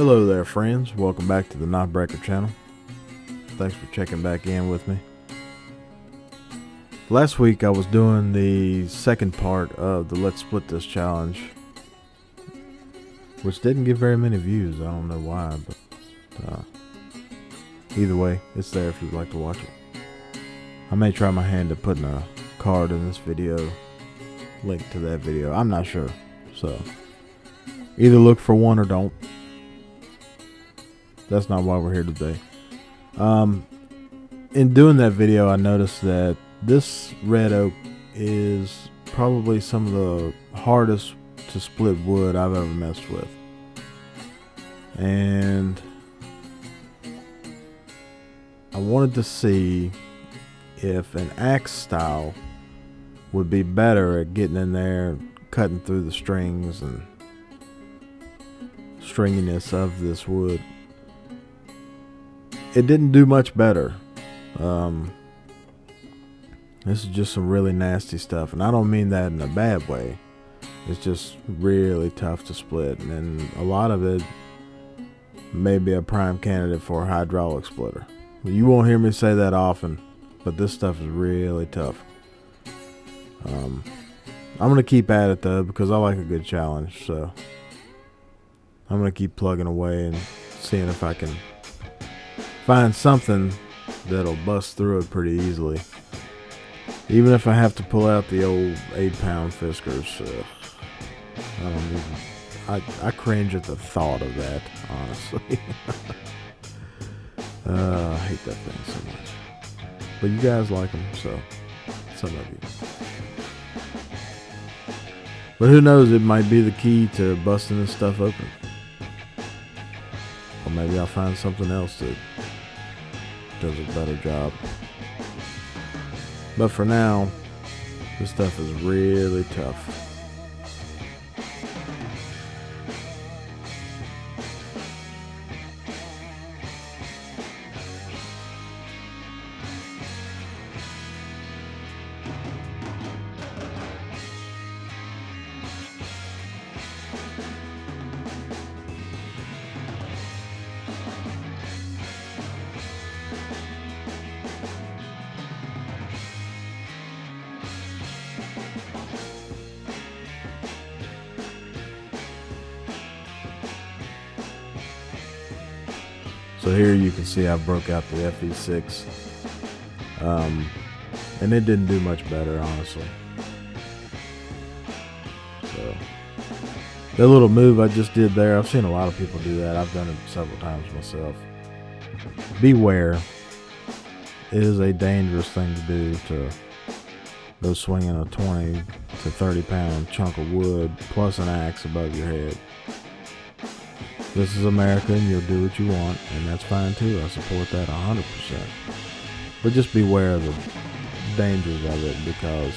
Hello there, friends. Welcome back to the Knotbreaker channel. Thanks for checking back in with me. Last week I was doing the second part of the Let's Split This challenge, which didn't get very many views. I don't know why, but either way, it's there if you'd like to watch it. I may try my hand at putting a card in this video, link to that video. I'm not sure, so either look for one or don't. That's not why we're here today. In doing that video, I noticed that this red oak is probably some of the hardest to split wood I've ever messed with. And I wanted to see if an axe style would be better at getting in there, cutting through the strings and stringiness of this wood. It didn't do much better. This is just some really nasty stuff, and I don't mean that in a bad way. It's just really tough to split, and a lot of it may be a prime candidate for a hydraulic splitter. You won't hear me say that often, but this stuff is really tough. I'm gonna keep at it though, because I like a good challenge, so I'm gonna keep plugging away and seeing if I can find something that'll bust through it pretty easily, even if I have to pull out the old 8-pound Fiskars. I cringe at the thought of that, honestly. I hate that thing so much, but you guys like them, so some of you. But who knows, it might be the key to busting this stuff open. Or maybe I'll find something else that does a better job. But for now, this stuff is really tough. So here you can see I broke out the FE6, and it didn't do much better, honestly. So that little move I just did there, I've seen a lot of people do that. I've done it several times myself. Beware. It is a dangerous thing to do, to go swinging a 20 to 30 pound chunk of wood plus an axe above your head. This is America, and you'll do what you want, and that's fine too. I support that 100%. But just beware of the dangers of it, because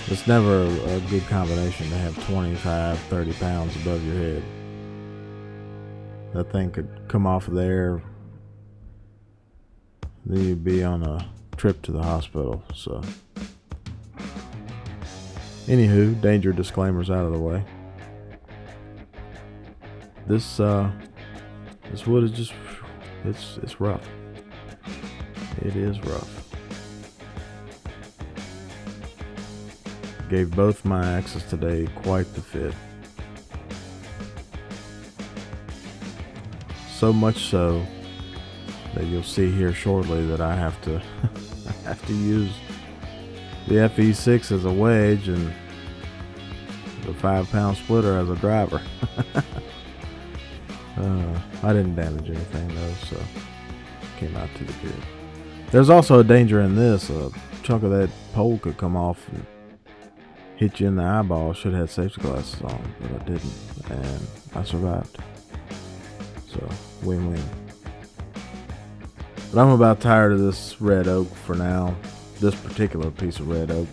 it's never a good combination to have 25, 30 pounds above your head. That thing could come off of there, then you'd be on a trip to the hospital. So, anywho, danger disclaimers out of the way. This wood is just, it's rough. It is rough. Gave both my axes today quite the fit. So much so that you'll see here shortly that I have to use the FE6 as a wedge and the 5-pound splitter as a driver. I didn't damage anything though, so came out to the good. There's also a danger in this. A chunk of that pole could come off and hit you in the eyeball. Should have had safety glasses on, but I didn't, and I survived. So win-win. But I'm about tired of this red oak for now. This particular piece of red oak.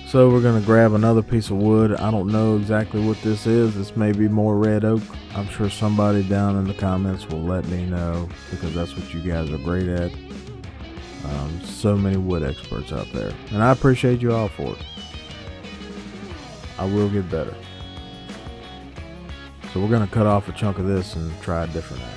So we're going to grab another piece of wood. I don't know exactly what this is. This may be more red oak. I'm sure somebody down in the comments will let me know, because that's what you guys are great at. So many wood experts out there, and I appreciate you all for it. I will get better. So we're going to cut off a chunk of this and try a different axe.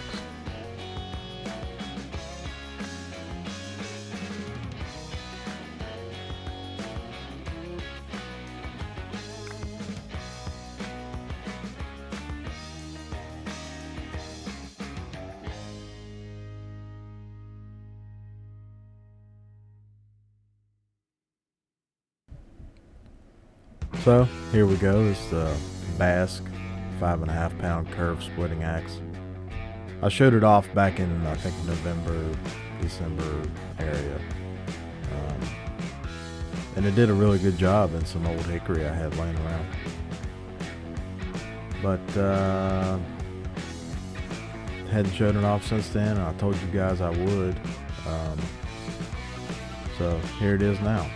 So here we go. This is the Basque 5.5 pound curved splitting axe. I showed it off back in, I think, November, December area. And it did a really good job in some old hickory I had laying around. But hadn't showed it off since then, and I told you guys I would. So here it is now.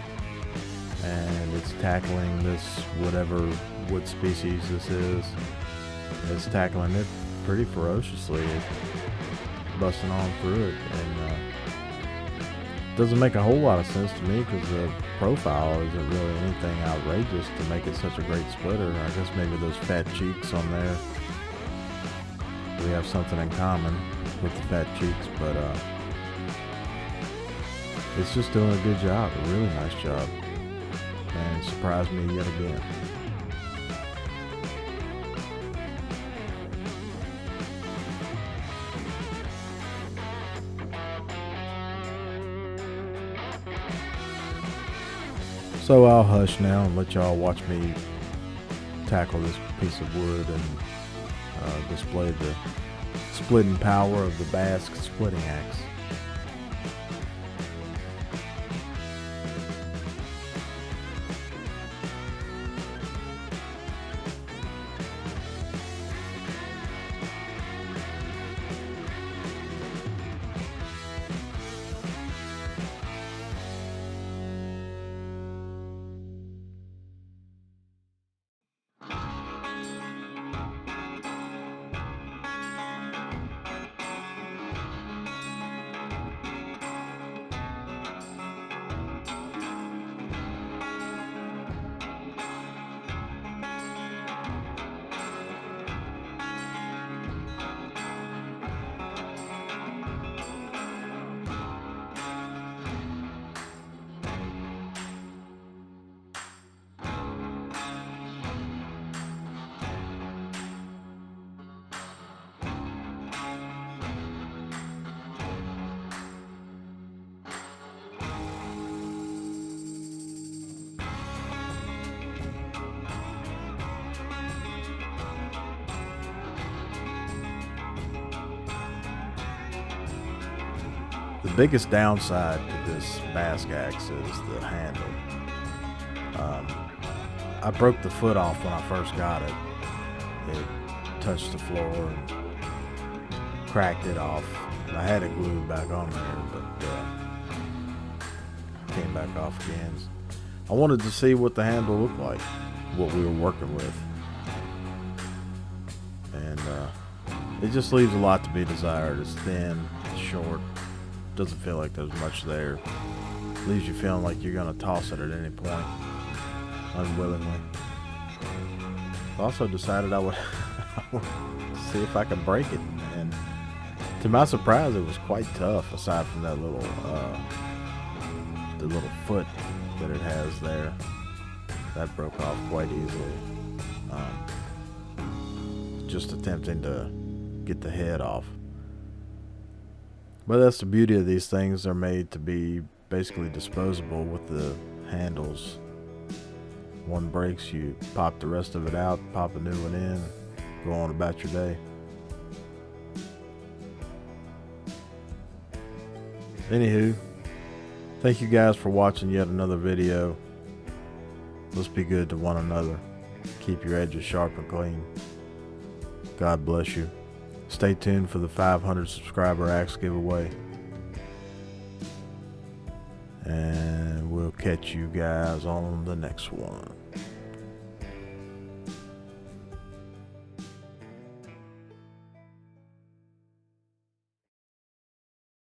And it's tackling this, whatever wood species this is. It's tackling it pretty ferociously. It's busting on through it, and doesn't make a whole lot of sense to me because the profile isn't really anything outrageous to make it such a great splitter. I guess maybe those fat cheeks on there, we have something in common with the fat cheeks, but it's just doing a good job, a really nice job. And surprised me yet again. So I'll hush now and let y'all watch me tackle this piece of wood and display the splitting power of the Basque splitting axe. The biggest downside to this Basque axe is the handle. I broke the foot off when I first got it. It touched the floor and cracked it off. I had it glued back on there, but came back off again. I wanted to see what the handle looked like, what we were working with. And it just leaves a lot to be desired. It's thin, it's short. Doesn't feel like there's much there. Leaves you feeling like you're gonna toss it at any point, unwillingly. I also decided I would see if I could break it, and to my surprise, it was quite tough. Aside from that little, the little foot that it has there, that broke off quite easily. Just attempting to get the head off. But that's the beauty of these things. They're made to be basically disposable with the handles. One breaks, you pop the rest of it out, pop a new one in, go on about your day. Anywho, thank you guys for watching yet another video. Let's be good to one another. Keep your edges sharp and clean. God bless you. Stay tuned for the 500 subscriber axe giveaway. And we'll catch you guys on the next one.